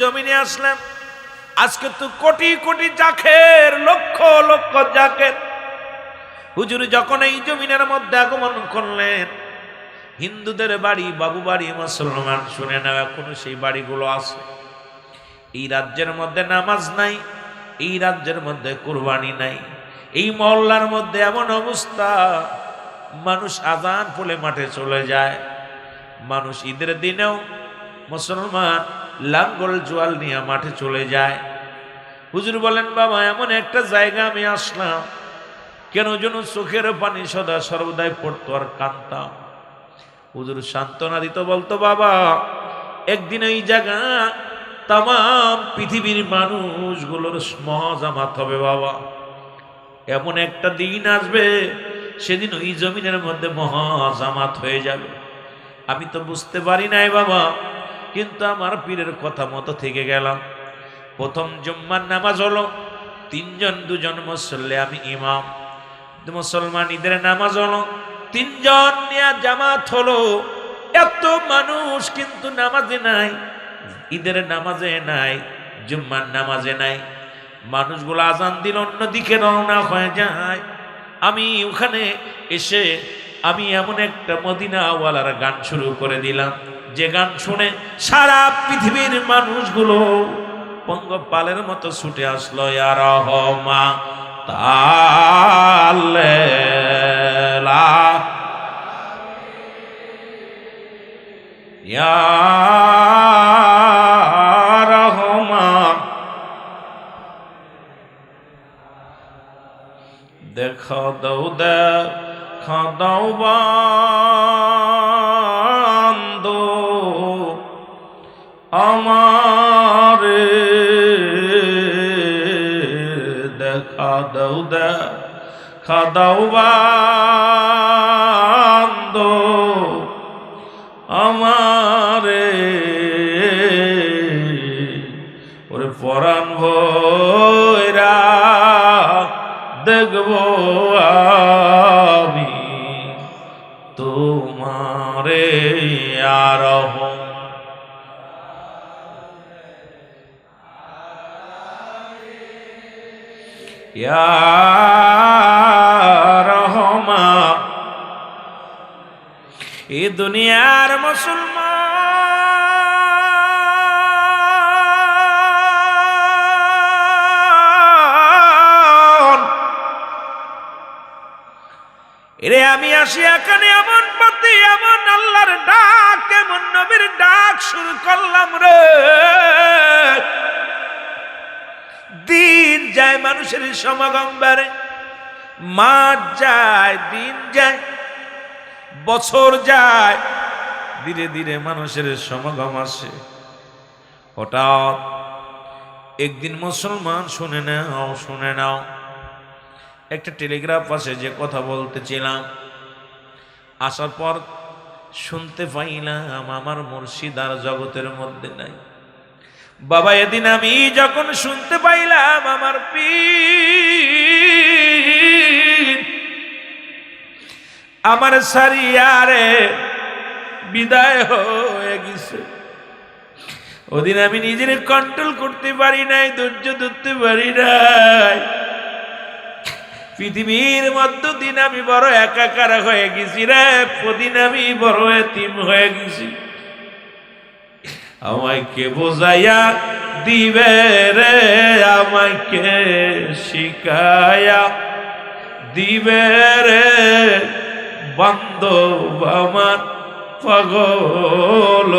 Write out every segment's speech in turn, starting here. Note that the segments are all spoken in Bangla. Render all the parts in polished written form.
জমিনে আসলাম। আজকে তো কোটি কোটি জাকের, লক্ষ লক্ষ জাকের। হুজুর যখন এই জমিনের মধ্যে আগমন করলেন, হিন্দুদের বাড়ি, বাবু বাড়ি, মুসলমান শুনে না, এখনো সেই বাড়িগুলো আছে। এই রাজ্যের মধ্যে নামাজ নাই, এই রাজ্যের মধ্যে কুরবানি নাই। এই মহল্লার মধ্যে এমন অবস্থা, মানুষ আজান পড়লে মাঠে চলে যায়। মানুষ ঈদের দিনেও মুসলমান লাঙ্গল জোয়াল নিয়ে মাঠে চলে যায়। হুজুর বলেন, বাবা এমন একটা জায়গা আমি আসলাম, কেন যেন চোখের পানি সদা সর্বদাই পড়তো আর কাঁদতাম। হুজুর সান্ত্বনা দিত, বলতো, বাবা একদিন এই জায়গা তাম পৃথিবীর মানুষগুলোর মহাজামাত হবে বাবা। এমন একটা দিন আসবে, সেদিন ওই জমিনের মধ্যে মহাজামাত হয়ে যাবে। আমি তো বুঝতে পারি নাই বাবা, কিন্তু আমার পীরের কথা মতো থেকে গেলাম। প্রথম জুম্মার নামাজ হলো, 3 জন 2 জন মুসল্লি, আমি ইমাম। মুসলমান ঈদের নামাজ হলো, 3 জন নিয়ে জামাত হলো। এত মানুষ কিন্তু নামাজে নাই, ঈদের নামাজে নাই, জুম্মার নামাজে নাই। মানুষগুলো আজান দিল, অন্যদিকে রওনা হয়ে যায়। আমি ওখানে এসে আমি এমন একটা মদিনাওয়ালার গান শুরু করে দিলাম, যে গান শুনে সারা পৃথিবীর মানুষগুলো পঙ্গপালের মতো ছুটে আসলো। ইয়া রহমা তাল্লা ইয়া রহমা, দেখা দাও দেখা দাও বান্দো আমারে, দেখা দাও দেখা দাও বান্দো আমারে। ওরে পরাণ ভৈরা দেখবো আমি তোমারে। আর ইয়া রহমা, এ দুনিয়ার মুসলমান, এরে আমি আসি এখানে এমন পথে, এমন আল্লাহর ডাক, এমন নবীর ডাক শুরু করলাম রে। দিন যায়, মানুষের সমাগম বাড়ে, মাস যায়, দিন যায়, বছর যায়, ধীরে ধীরে মানুষের সমাগম আসে। হঠাৎ একদিন মুসলমান শুনে নাও, একটা টেলিগ্রাফ আসে, যে কথা বলতেছিলাম, আসার পর শুনতে পাইলাম আমার মুর্শিদ আর জগতের মধ্যে নাই। বাবা এদিন আমি যখন শুনতে পাইলাম আমার পীর আমার সারিয়ারে বিদায় হয়ে গেছে, ওদিন আমি নিজের কন্ট্রোল করতে পারি নাই, ধৈর্য ধরতে পারি নাই। পৃথিবীর মধ্যে দিন আমি বড় একাকার হয়ে গেছি রে, প্রদিন আমি বড় এতিম হয়ে গেছি। আমায় কে বোঝাইয়া দিবে রে, আমায় কে শিখায়া দিবে রে, বান্ধব আমার পাগল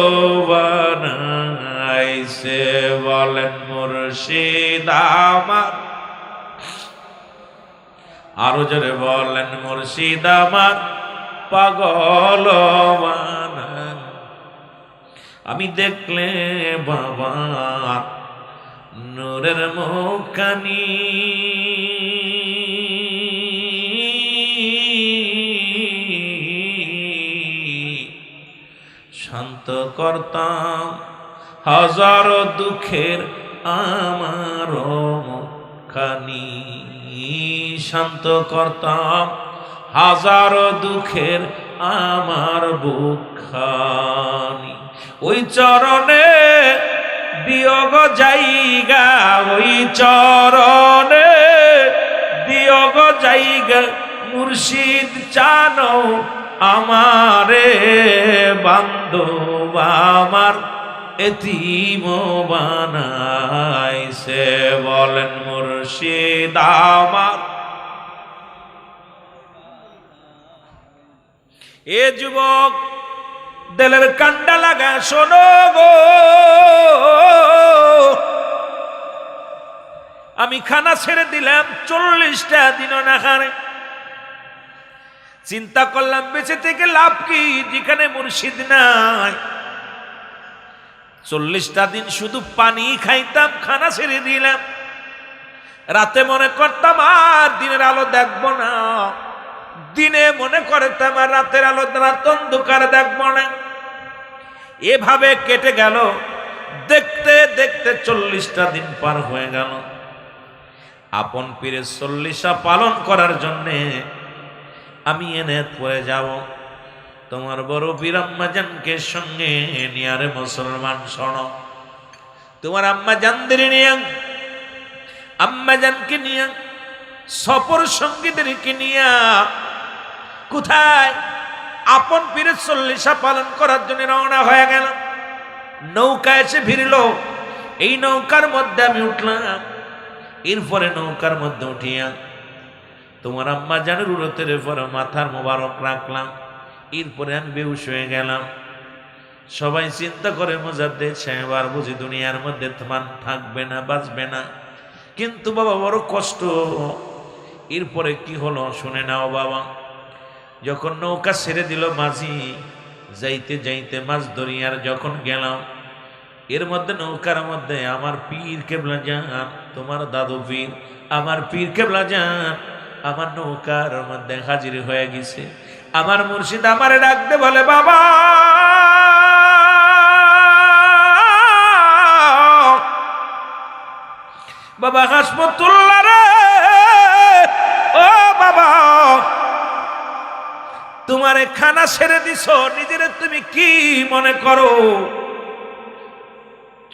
বানাইছে। বলেন মুর্শিদ আমার, আরো জোরে বলেন মুর্শিদ আমার পাগল বানাই। আমি দেখলে বাবা নূরের মুখখানি, শান্ত করতাম হাজারো দুঃখের আমার মুখখানি, শান্ত করতাম হাজারো দুঃখের আমার বুকখানি। ওই চরণে দিও গো জায়গা ওই চরণে, দিও গো জায়গা মুর্শিদ জানো আমারে, বান্ধব আমার এতিম বানাইছে, বলেন মুর্শিদ আমার। এ যুবক দিলের কান্ডা লাগা শোনো গো, আমি খানা ছেড়ে দিলাম 40টা দিনও না খানে। চিন্তা করলাম বেঁচে থেকে লাভ কি, যেখানে মুর্শিদ নাই। 40টা দিন শুধু পানি খাইতাম, খানা ছেড়ে দিলাম। রাতে মনে করতাম আর দিনের আলো দেখবো না, দিনে মনে করতাম আর রাতের আলো রাত অন্ধকার দেখবো না। এভাবে কেটে গেল, দেখতে দেখতে 40টা দিন পার হয়ে গেল। আপন পীরের 40টা পালন করার জন্যে আমি এনেত পড়ে যাব। তোমার বড় পীর আম্মাজানকে সঙ্গে নিয়ে, আরে মুসলমান শোনো, তোমার আম্মাজানদের নিয়ে, আম্মাজানকে নিয়ে, সফর সঙ্গীদেরকে নিয়ে কোথায় আপন পীরের 40টা পালন করার জন্য রওনা হয়ে গেল। নৌকা এসে ভিড়ল, এই নৌকার মধ্যে আমি উঠলাম। এরপরে নৌকার মধ্যে উঠিয়া তোমার আম্মা জানের উরতের পরে মাথার মোবারক রাখলাম। এরপরে আমি বেহুশ হয়ে গেলাম। সবাই চিন্তা করে মুজাদ্দিদ সাহেব আর বুঝি দুনিয়ার মধ্যে তোমার থাকবে না, বাঁচবে না। কিন্তু বাবা বড় কষ্ট। এরপরে কি হলো শুনে নাও বাবা। যখন নৌকা ছেড়ে দিল মাঝি, যাইতে যাইতে মাছ দরিয়ার যখন গেলাম, এর মধ্যে নৌকার মধ্যে আমার পীর কেবলা জান, তোমার দাদু পীর, আমার পীর কেবলা জান আমার নৌকার মধ্যে হাজির হয়ে গেছে। আমার মুর্শিদ আমারে ডাকতে বলে, বাবা বাবা হাসমতুল্লাহ রে, ও বাবা তোমারে খানা ছেড়ে দিছ, নিজের তুমি কি মনে করো?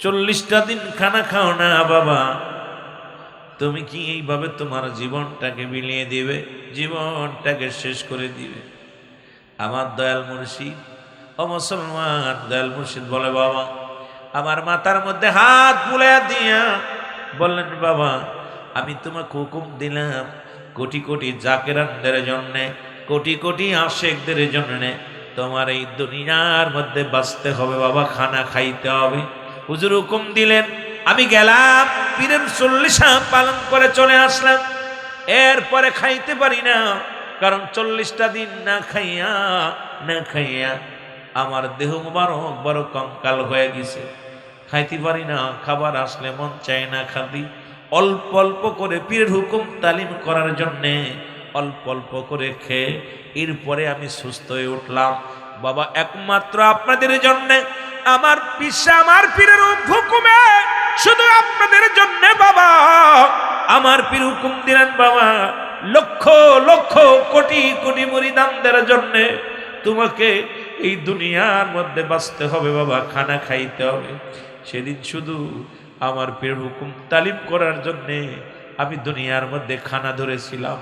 40টা দিন খানা খাও না বাবা, তুমি কি এইভাবে তোমার জীবনটাকে বিলিয়ে দিবে, জীবনটাকে শেষ করে দিবে? আমার দয়াল মুর্শিদ, ও মুসলমান দয়াল মুর্শিদ বলে, বাবা আমার মাথার মধ্যে হাত বুলাইয়া দিয়া বললেন, বাবা আমি তোমাকে হুকুম দিলাম কোটি কোটি জাকেরানদের জন্যে, কোটি কোটি আশেকদের জন্যে তোমার এই দুনিয়ার মধ্যে বাঁচতে হবে বাবা, খানা খাইতে হবে। হুজুর হুকুম দিলেন, আমি গেলাম পীরের 40টা পালন করে চলে আসলাম। এরপরে খাইতে পারি না, কারণ 40টা দিন না খাইয়া আমার দেহ মুবারক বড় কঙ্কাল হয়ে গেছে। খাইতে পারি না, খাবার আসলে মন চায় না খাদি। অল্প অল্প করে পীরের হুকুম তালিম করার জন্যে অল্প অল্প করে খেয়ে এরপরে আমি সুস্থ হয়ে উঠলাম। বাবা একমাত্র আপনাদের জন্যে, আমার পিসা আমার পীরের হুকুমে শুধু আপনাদের জন্যে বাবা আমার পীর হুকুম দিলেন, বাবা লক্ষ লক্ষ কোটি কোটি মুরিদানদের জন্যে তোমাকে এই দুনিয়ার মধ্যে বাঁচতে হবে বাবা, খানা খাইতে হবে। সেদিন শুধু আমার পীর হুকুম তালিম করার জন্যে আমি দুনিয়ার মধ্যে খানা ধরেছিলাম,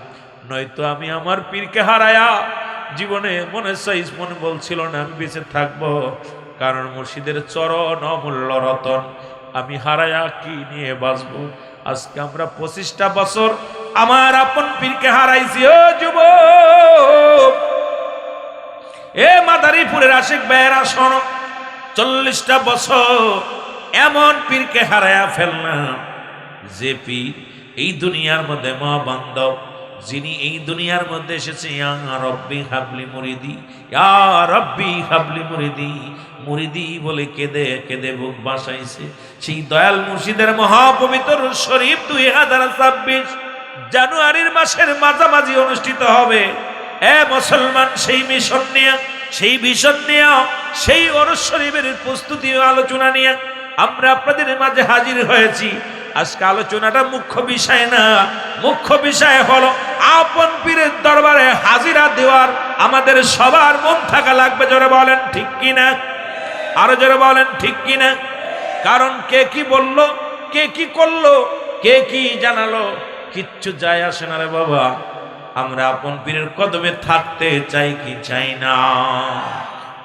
নয়তো আমি আমার পীরকে হারায়া জীবনে মনে বলছিল না আমি বেঁচে থাকবো। কারণ মুর্শিদের চরণ অমূল্য রতন, আমি হারায়া কি নিয়ে বাঁচবো? আজকে আমরা 25টা বছর আমার আপন পীরকে হারাইছি। ও যুবক, এ মাদারীপুরের আশিক ভাইয়েরা শোনো, 40টা বছর এমন পীরকে হারায়া ফেললাম, যে পীর এই দুনিয়ার মধ্যে মহাবান্ধব, যিনি এই দুনিয়ার মধ্যে এসেছে ইয়া রব্বি হাবলি মুরিদি, ইয়া রব্বি হাবলি মুরিদি, মুরিদি বলে কেঁদে কেঁদে বুক বাসাইছে। সেই দয়াল মুর্শিদের মহাপবিত্র শরীফ 2026 জানুয়ারির মাসের মাঝামাঝি অনুষ্ঠিত হবে। এ মুসলমান, সেই মিশন নিয়ে, সেই ভিশন নিয়ে, সেই ওরস শরীফের প্রস্তুতি আলোচনা নিয়ে আমরা আপনাদের মাঝে হাজির হয়েছি। আজকে আলোচনাটা মুখ্য বিষয় না, মুখ্য বিষয় হলো আপন পীরের দরবারে হাজিরা দেওয়ার আমাদের সবার মন থাকা লাগবে। জোরে বলেন ঠিক কিনা, আরো জোরে বলেন ঠিক কিনা। কারণ কে কি বলল, কে কি করলো, কে কি জানালো, কিচ্ছু যায় আসে না রে বাবা। আমরা আপন পীরের কদমে থাকতে চাই কি চাই না?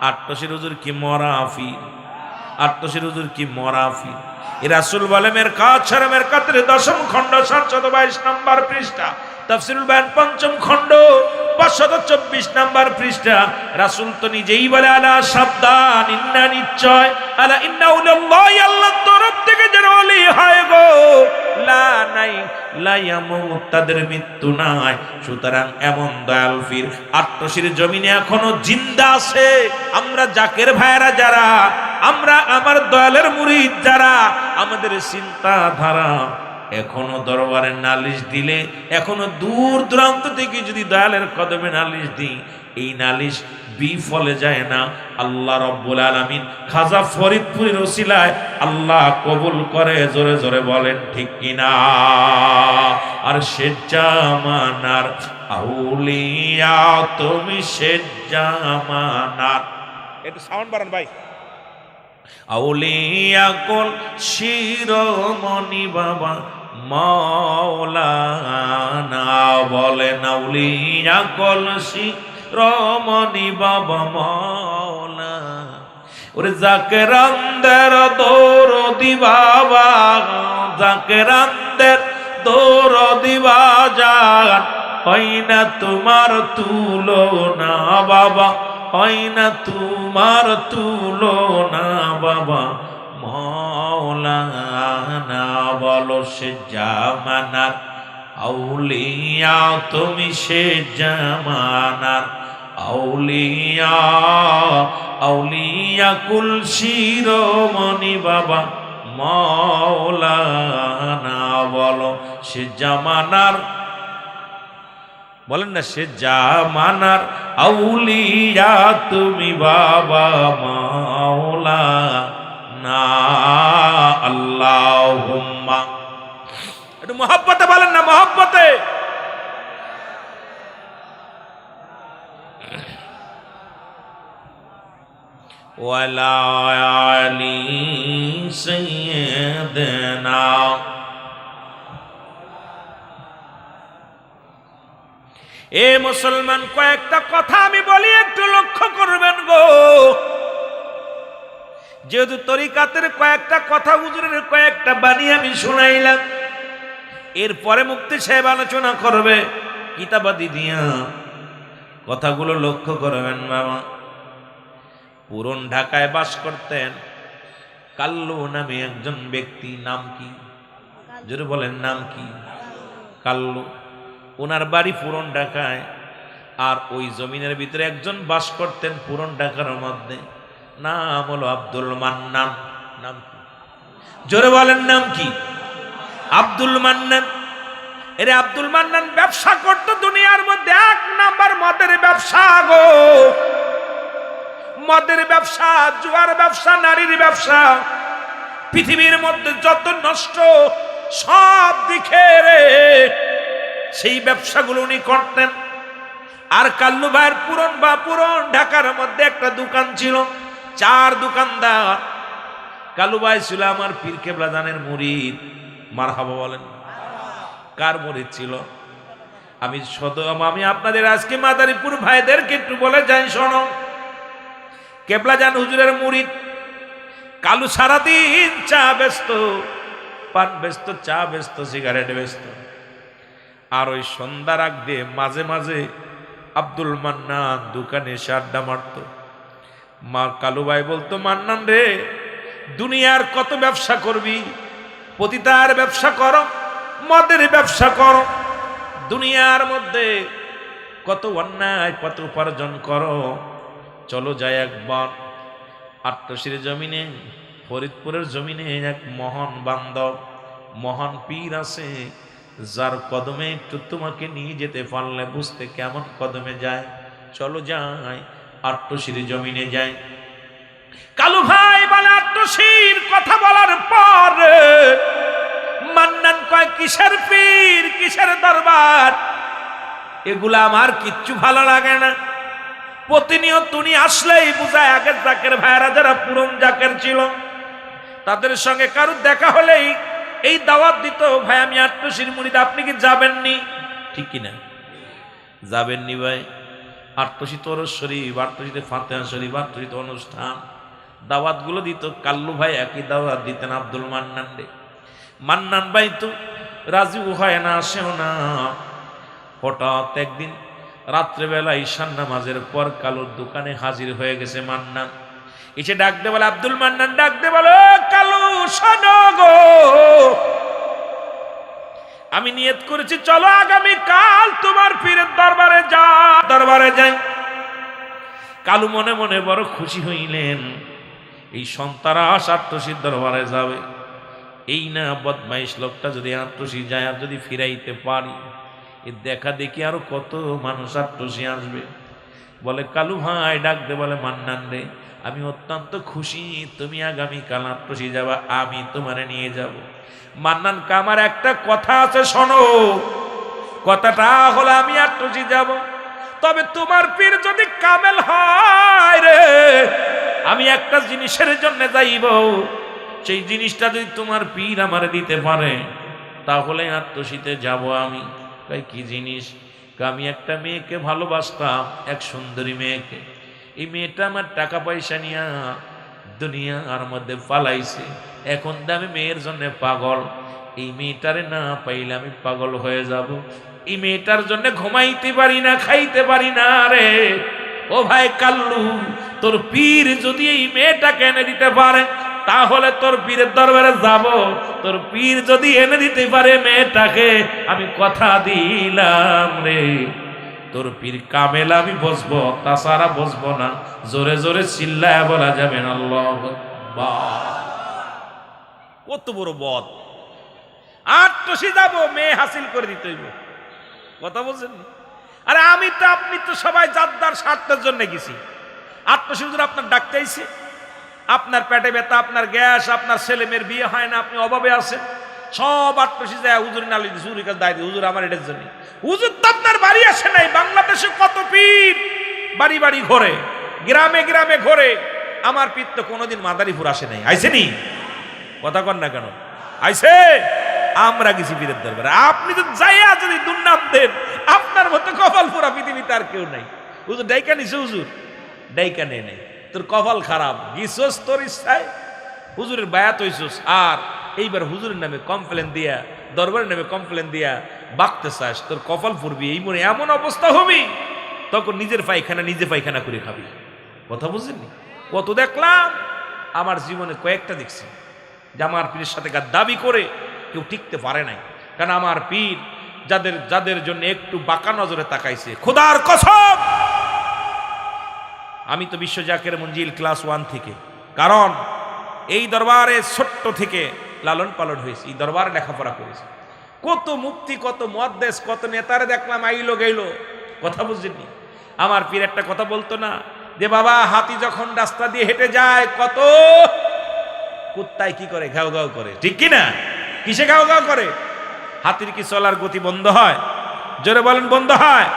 আট্টশির হুজুর কি মরাফির, আট্টশির হুজুর কি মরাফির। এ রাসূল বলে মেরকাত শরম মেরকাতের 10ম খণ্ড 722 নম্বর পৃষ্ঠা, তাফসীরুল বায়ান 5ম খণ্ড 524 নম্বর পৃষ্ঠা। রাসূল তো নিজেই বলে আলা সাবধান, ইন্না নিশ্চয়, আলা ইন্না উল্লাহি আল্লাহর তরফ থেকে যারা ওলি হয় গো, লা নাই লা ইয়ামুত, তাদের মৃত্যু নাই। সুতরাং এমন দয়াল পীর আট্টশির জমিনে এখনো জিন্দা আছে। আমরা জাকের ভাইরা যারা, আমরা আমার দয়ালের মুরিদ যারা, আমাদের চিন্তাধারা এখনো দরবারে নালিশ দিলে, এখনো দূর দূরান্ত থেকে যদি দয়ালের কদমে নালিশ দিই, এই নালিশ বিফলে যায় না। আল্লাহ রব্বুল আলামিন খাজা ফরিদপুরের ওসিলায় আল্লাহ কবুল করে। জোরে জোরে বলেন ঠিক কিনা? আর সে জামানার আউলিয়া তুমি, সে জামানার, একটু সাউন্ড বাড়ান ভাই। আউলিয়া কোন শিরোমণি বাবা মাওলানা, বলেন আউলিয়া কোন শিরোমণি বাবা মাওলানা। ওরে জাকেরানদের দৌরদি বাবা, জাকেরানদের দৌরদি বাজান, হয় না তোমার তুলনা বাবা, হয় না তোমার তুলনা বাবা মাওলানা। বলো সে জামানার আউলিয়া তুমি, সে জামানার আউলিয়া, আউলিয়া কুল শিরোমণি বাবা মাওলানা। বলো সে জামানার, বলেন না, সে জামানার আউলিয়া তুমি বাবা মাওলানা। আল্লাহুম্মা, একটু মহব্বতে বলেন না, মহব্বতে। ওয়ালা আলি সাইয়্যিদিনা। এ মুসলমান, কয়েকটা কথা আমি বলি, একটু লক্ষ্য করবেন গো। যেহেতু তরিকাতের কয়েকটা কথা, হুজুরের কয়েকটা বাণী আমি শুনাইলাম, এরপরে মুফতি সাহেব আলোচনা করবে কিতাবাদি দিয়া। কথাগুলো লক্ষ্য করবেন বাবা। পুরন ঢাকায় বাস করতেন কাল্লু নামে একজন ব্যক্তি। নাম কি? জোরে বলেন, নাম কি? কাল্লু। ওনার বাড়ি পুরন ঢাকায়। আর ওই জমিনের ভিতরে একজন বাস করতেন পুরন ঢাকার মধ্যে, নাম হলো আব্দুল মান্নান। নাম কি? জোরে বলেন, নাম কি? আব্দুল মান্নান। এরে আব্দুল মান্নান ব্যবসা করতো দুনিয়ার মধ্যে 1 নাম্বার মদের ব্যবসা গো। মদের ব্যবসা, জুয়ার ব্যবসা, নারীর ব্যবসা, পৃথিবীর মধ্যে যত নষ্ট সব দিকে রে সেই ব্যবসাগুলো উনি করতেন। আর কাল্লু ভাইয়ের পুরন ঢাকার মধ্যে একটা দোকান ছিল, 4 দোকানদার। কালু ভাই ছিল আমার পীর কেবলা জানের মুরিদ। মারহাবা বলেন। কার মুরিদ ছিল? আমি আপনাদের আজকে মাদারীপুর ভাইদেরকে একটু বলে যাই, শোনো। কেবলা জান হুজুরের মুরিদ কালু সারাদিন চা ব্যস্ত, পান ব্যস্ত, চা ব্যস্ত, সিগারেট ব্যস্ত। আর ওই সন্ধ্যার আগ দিয়ে মাঝে মাঝে আব্দুল মান্নান দোকানে এসে আড্ডা মারত। মা কালু ভাই বলতো, মান্নান রে, দুনিয়ার কত ব্যবসা করবি? পতিতার ব্যবসা করো, মদের ব্যবসা করো, দুনিয়ার মধ্যে কত অন্যায়, কত উপার্জন করো। চলো যাই একবার আট্টশির জমিনে, ফরিদপুরের জমিনে এক মহান বান্ধব, মহান পীর আছে, যার কদমে একটু তোমাকে নিয়ে যেতে পারলে বুঝতে কেমন কদমে যায়। চলো যাই, আট্টশির জমিনে যাই। কালু ভাই বলে, আট্টশির কথা বলার পর মান্নান কয়, কিসের পীর, কিসের দরবার, এগুলা আমার কিচ্ছু ভালো লাগে না। প্রতিনিয়ত উনি আসলেই বুঝায়, আগের জাকের ভাইরা যারা পুরন জাকের ছিল তাদের সঙ্গে কারো দেখা হলেই এই দাওয়াত দিত, ভাই আমি আট্টশির মুরিদ, আপনি কি যাবেননি? ঠিক কিনা? যাবেননি ভাই? আট্টশি তরস শরীফ, আট্টশিতে ফাতেহা শরীফ, আট্টশিতে অনুষ্ঠান, দাওয়াতগুলো দিত। কাল্লু ভাই একই দাওয়াত দিতেন আব্দুল মান্নান রে। মান্নান ভাই তো রাজিও হয় না, আসেও না। হঠাৎ একদিন রাত্রেবেলা ঈশান নামাজের পর কালুর দোকানে হাজির হয়ে গেছে মান্নান। এসে ডাকতে বলে, আব্দুল মান্নান ডাকতে বলে, কালু শোনো গো, আমি নিয়ত করেছি চলো আগামী কাল তোমার পীরের দরবারে যাই। কালু মনে মনে বড় খুশি হইলেন, এই সন্তারাস আট্টশির দরবারে যাবে। এই না বদমাইশ লোকটা যদি আট্টশি যায় আর যদি ফিরাইতে পারি, এ দেখা দেখি আরো কত মানুষ আট্টশি আসবে। বলে কালু ভাই ডাকতে বলে, মান্নান রে, আমি অত্যন্ত খুশি তুমি আগামীকাল আট্টশি যাবা, আমি তোমারে নিয়ে যাব। মান্নান কা, আমার একটা কথা আছে শোনো। কথাটা হলো আমি আট্টশি যাব, তবে তোমার পীর যদি কামেল হয় রে, আমি একটা জিনিসের জন্য যাইব, সেই জিনিসটা যদি তোমার পীর আমার দিতে পারে তাহলে আট্টশিতে যাব আমি। তাই কি জিনিস? আমি একটা মেয়েকে ভালোবাসতাম, এক সুন্দরী মেয়েকে। এই মেয়েটা আমার টাকা পয়সা নিয়ে দুনিয়ার মধ্যে পালাইছে, এখন আমি মেয়ের জন্য পাগল। এই মেয়েটারে না পাইলে আমি পাগল হয়ে যাব। এই মেয়েটার জন্য ঘুমাইতে পারি না, খাইতে পারি না রে। ও ভাই কাল্লু, তোর পীর যদি এই মেয়েটাকে এনে দিতে পারে তাহলে তোর পীরের দরবারে যাব। তোর পীর যদি এনে দিতে পারে মেয়েটাকে, আমি কথা দিলাম রে, তোর পীর কামেল আমি বসবো, তাছাড়া বসবো না। জোরে জোরে চিল্লায় বলা যাবে না আল্লাহু আকবার। কত বড় বদ! আট্টশি যাব, মেয়ে হাসিল করে দিতে হইব। কথা বলছেন? আরে আমি তো, আপনি তো সবাই জাদ্দার স্বার্থের জন্য গেছি। আট্টশি হুজুর আপনার ডাকতে আইছে, আপনার পেটে ব্যথা, আপনার গ্যাস, আপনার ছেলে মেয়ের বিয়ে হয় না, আপনি অভাবে আছেন, সব আট্টশি যায় হুজুর নালি হুজুরের কাছে দায় হুজুর আমার এটার জন্য। হুজুর তো আপনার বাড়ি আসে নাই। বাংলাদেশে কত পীর বাড়ি বাড়ি ঘোরে, গ্রামে গ্রামে ঘোরে, আমার পীর তো কোনোদিন মাদারীপুর আসে নাই। আইসেনি? কথা কন না কেন? আইসে? আমরা গেছি পীরের দরবারে। আপনি তো যাইয়া যদি দুর্নাম দেন, আপনার মতো কপাল পুরা পৃথিবীতে আর কেউ নাই। হুজুর ডাইকা নিছে, হুজুর ডাইকা নেই নাই, তোর কপাল খারাপ, গিয়েছস তোর ইচ্ছায়, হুজুরের বায়াত হইছস, আর এইবার হুজুরের নামে কমপ্লেন দিয়া, দরবারের নামে কমপ্লেন দিয়া বাঁকতে চাস, তোর কপাল পড়বি। এই মনে এমন অবস্থা হবি, তখন নিজের পায়খানা নিজে পায়খানা করে খাবি। কথা বুঝেননি? কত দেখলাম আমার জীবনে, কয়েকটা দেখছি যে আমার পীরের সাথে দাবি করে কেউ টিকতে পারে নাই। কারণ আমার পীর যাদের জন্য একটু বাঁকা নজরে তাকাইছে, খোদার কসম, আমি তো বিশ্ব জাকের মঞ্জিল ক্লাস 1 থেকে, কারণ এই দরবারে ছোট্ট থেকে লালন পালন হয়েছে, এই দরবারে লেখাপড়া করেছে। কত মুফতি, কত মুহাদ্দিস, কত নেতারে দেখলাম আইলো গেল। কথা বুঝছেননি? আমার পীর একটা কথা বলতো না যে, বাবা হাতি যখন রাস্তা দিয়ে হেঁটে যায়, কত কুত্তায় কি করে? ঘাও ঘাও করে। ঠিক কি না? কিসে ঘাও ঘাও করে? হাতির কি চলার গতি বন্ধ হয়? জোরে বলেন, বন্ধ হয়?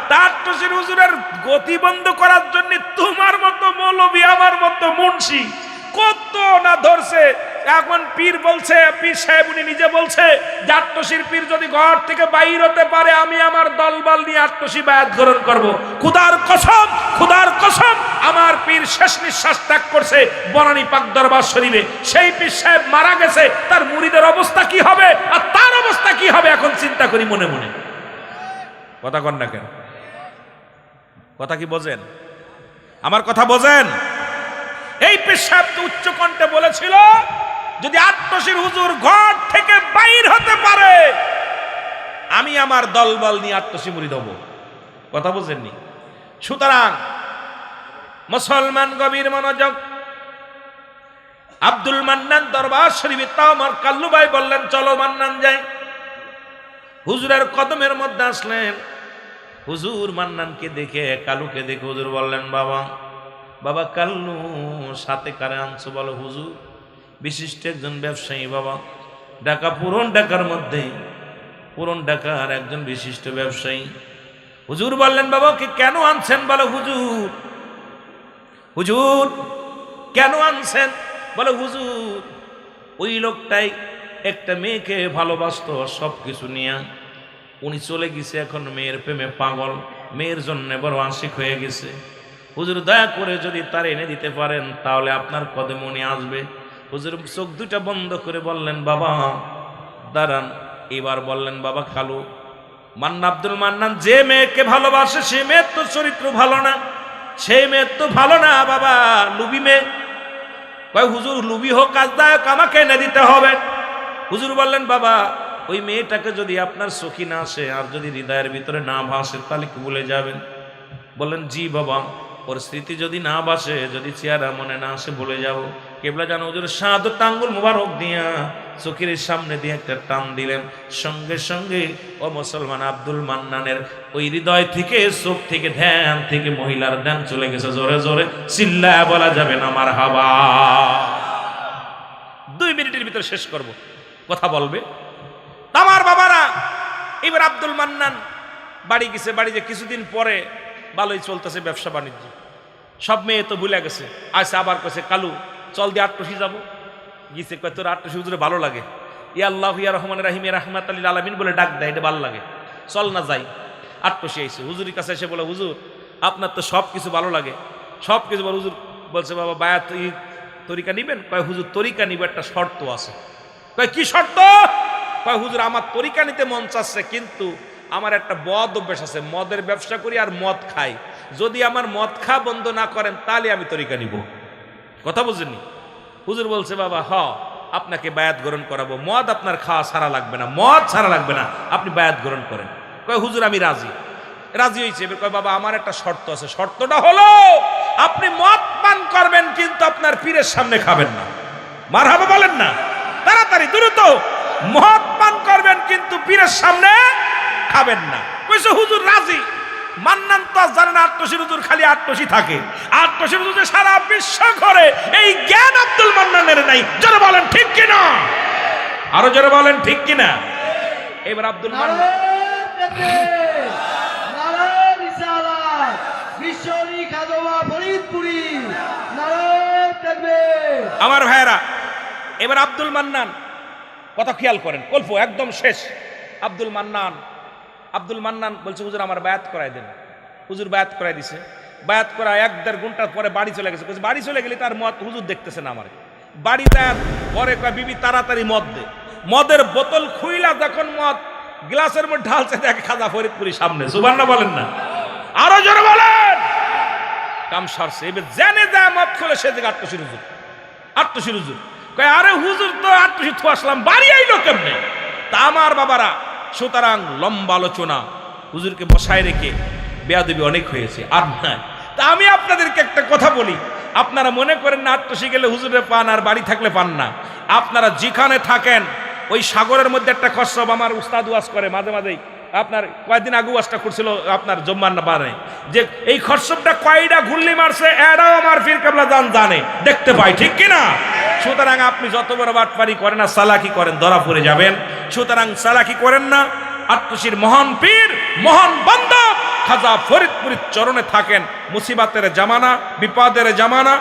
তার আট্টশির হুজুরের গতি বন্ধ করার জন্য তোমার মতো মৌলবী, আমার মতো মুন্সি কত না ধরছে। এখন পীর বলছে, পীর সাহেব উনি নিজে বলছে যে আট্টশির পীর যদি ঘর থেকে বাইর হতে পারে, আমি আমার দলবল নিয়ে আট্টশি বায়াত গ্রহণ করব। খুদার কসম, খুদার কসম, আমার পীর শেষ নিঃশ্বাস ত্যাগ করছে বনানী পাক দরবার শরীফে। সেই পীর সাহেব মারা গেছে, তার মুরিদের অবস্থা কি হবে আর তার অবস্থা কি হবে এখন চিন্তা করি মনে মনে। কথা কন না কেন? কথা কি বোঝেন? আমার কথা বোঝেন? এই পীর সাহেব তো উচ্চ কণ্ঠে বলেছিল, যদি আট্টশির হুজুর ঘর থেকে বাইর হতে পারে, আমি আমার দলবল নিয়ে আট্টশি মুরিদ হব। কথা বুঝেননি? সুতরাং মুসলমান গভীর মনোযোগ। আব্দুল মান্নান দরবার শরীফে, তাও আমার কাল্লু ভাই বললেন চলো মান্নান যাই। হুজুরের কদমের মধ্যে আসলেন। হুজুর মান্নানকে দেখে, কালুকে দেখে হুজুর বললেন, বাবা বাবা কাল্লু, সাথে কারে আনছো বলো? হুজুর বিশিষ্ট একজন ব্যবসায়ী বাবা, ঢাকা, পুরন ঢাকার মধ্যে, পুরন ঢাকার একজন বিশিষ্ট ব্যবসায়ী। হুজুর বললেন, বাবা কি কেন আনছেন বলো? হুজুর, হুজুর কেন আনছেন বলো? হুজুর ওই লোকটাই একটা মেয়েকে ভালোবাসতো সব কিছু নিয়ে, উনি চলে গেছে, এখন মেয়ের প্রেমে পাগল, মেয়ের জন্য বড় আশিক হয়ে গেছে। হুজুর দয়া করে যদি তার এনে দিতে পারেন তাহলে আপনার কদমে উনি আসবে। হুজুর চোখ দুটা বন্ধ করে বললেন, বাবা দাঁড়ান। এবার বললেন, বাবা কালু, মান্না আব্দুল মান্নান যে মেয়েকে ভালোবাসে সে মেয়ের তো চরিত্র ভালো না, সেই মেয়ের তো ভালো না বাবা, লুবি মেয়ে। কয় হুজুর লুবি হোক কাজদায়ক, আমাকে এনে দিতে হবে। হুজুর বললেন, বাবা ওই মেয়েটাকে যদি আপনার সখী না আসে আর যদি হৃদয়ের ভিতরে না ভাসে তাহলে কি ভুলে যাবেন? বললেন, জি বাবা, ওর স্মৃতি যদি না বাসে, যদি চেহারা মনে না আসে ভুলে যাব। কেবলা জানো হুজুর শাহাদত আঙ্গুল মুবারক দিয়া চোখের সামনে দিয়ে একটা টান দিলেন, সঙ্গে সঙ্গে ও মুসলমান আব্দুল মান্নানের ওই হৃদয় থেকে, চোখ থেকে, ধ্যান থেকে মহিলার ধ্যান চলে গেছে। জোরে জোরে চিল্লায়া বলা যাবে না মারহাবা। 2 মিনিটের ভিতরে শেষ করব, কথা বলবে আমার বাবারা। এবার আব্দুল মান্নান বাড়ি গেছে, বাড়িতে কিছুদিন পরে ভালোই চলতেছে ব্যবসা বাণিজ্য, সব মেয়ে তো ভুলে গেছে। আচ্ছা আবার কইছে, কালু চল দিয়ে আটটসি যাবো। গিয়েছে, কয় তোর আটটসি হুজুরে ভালো লাগে, ইয়া আল্লাহ ইয়া রহমান রাহিম ইয়া রাহমাত লিল আলামিন বলে ডাক দেয়, এটা ভালো লাগে, চল না যাই। আটটসি আইছে হুজুরের কাছে এসে বলে, হুজুর আপনার তো সব কিছু ভালো লাগে, সব কিছু বলে। হুজুর বলছে, বাবা বায়াত তরিকা নিবেন? কয় হুজুর তরিকা নিবে, একটা শর্ত আছে। কয় কি শর্ত? কয় হুজুর আমার তরিকা নিতে মন চাচ্ছে, কিন্তু আমার একটা বদ অভ্যাস আছে, মদের ব্যবসা করি আর মদ খাই, যদি আমার মদ খা বন্ধ না করেন তাহলে আমি তরিকা নিব। কথা বুঝেননি? হুজুর বলছে, বাবা হ আপনাকে বায়াত গ্রহণ করাবো, মদ আপনার খাওয়া ছাড়া লাগবে না, মদ ছাড়া লাগবে না, আপনি বায়াত গ্রহণ করেন। কয় হুজুর আমি রাজি। রাজি হয়েছে। এবার কয় বাবা আমার একটা শর্ত আছে, শর্তটা হলো আপনি মদ পান করবেন কিন্তু আপনার পীরের সামনে খাবেন না। মারহাবা বলেন না, তাড়াতাড়ি দ্রুত। মদ পান করবেন কিন্তু পীরের সামনে খাবেন না। কইছে হুজুর রাজি। মান্নান তো জানেন আটটসি হুজুর খালি আটটসি থাকে, আটটসি হুজুর যে সারা বিশ্ব করে এই জ্ঞান আব্দুল মান্নানের নাই। জোরে বলেন ঠিক কিনা, আরো জোরে বলেন ঠিক কিনা। এবার আব্দুল মান্নান আমার ভাইয়েরা, এবার আব্দুল মান্নান কথা খেয়াল করেন, গল্প একদম শেষ। আব্দুল মান্নান বলছে, হুজুর আমার বায়াত করাই দেন। হুজুর বায়াত করাই দিছে। বায়াত করা 1-1.5 ঘন্টা পরে বাড়ি চলে গেছে। বাড়ি চলে গেলে তার মদ হুজুর দেখতেছে না আমার বাড়িতে। পরে কয়, বিবি তাড়াতাড়ি মদ দে। মদের বোতল খুইলা যখন মদ গ্লাসের মধ্যে ঢালছে, দেখে খাজা ফরিদপুরি সামনে। সুবহানাল্লাহ বলেন না, আরো জোরে বলেন। কাম সারছে। এবার জেনে যায় মদ খুলে সে দিকে আটটসি হুজুর কয়, আরে হুজুর তো আটটসি থু আসলাম, বাড়ি আইলো কেমনে? তা আমার বাবারা, সুতরাং লম্বা আলোচনা হুজুরকে বসায় রেখে বেয়াদবি অনেক হয়েছে, আর নাই। তা আমি আপনাদেরকে একটা কথা বলি, আপনারা মনে করেন না আটটসি গেলে হুজুরে পান আর বাড়ি থাকলে পান না। আপনারা যেখানে থাকেন ওই সাগরের মধ্যে একটা খসরব আমার উস্তাদ ওয়াজ করে মাঝে মাঝেই, আপনার কয়েকদিন আগে ওয়াজটা করছিল আপনার জম্মার না পারে, যে এই খসরবটা কয়টা ঘুরলি মারছে এরাও আমার পীর কেবলা জানে, দেখতে পাই, ঠিক কিনা? সুতরাং আপনি যত বড় বাটপারি করেন না চালাকি করেন ধরা পড়ে যাবেন। সুতরাং চালাকি করেন না। আটটসির মহান পীর, মহান বান্দা খাজা ফরিদপুরের চরণে থাকেন। মুসিবাতের জামানা, বিপদের জামানা।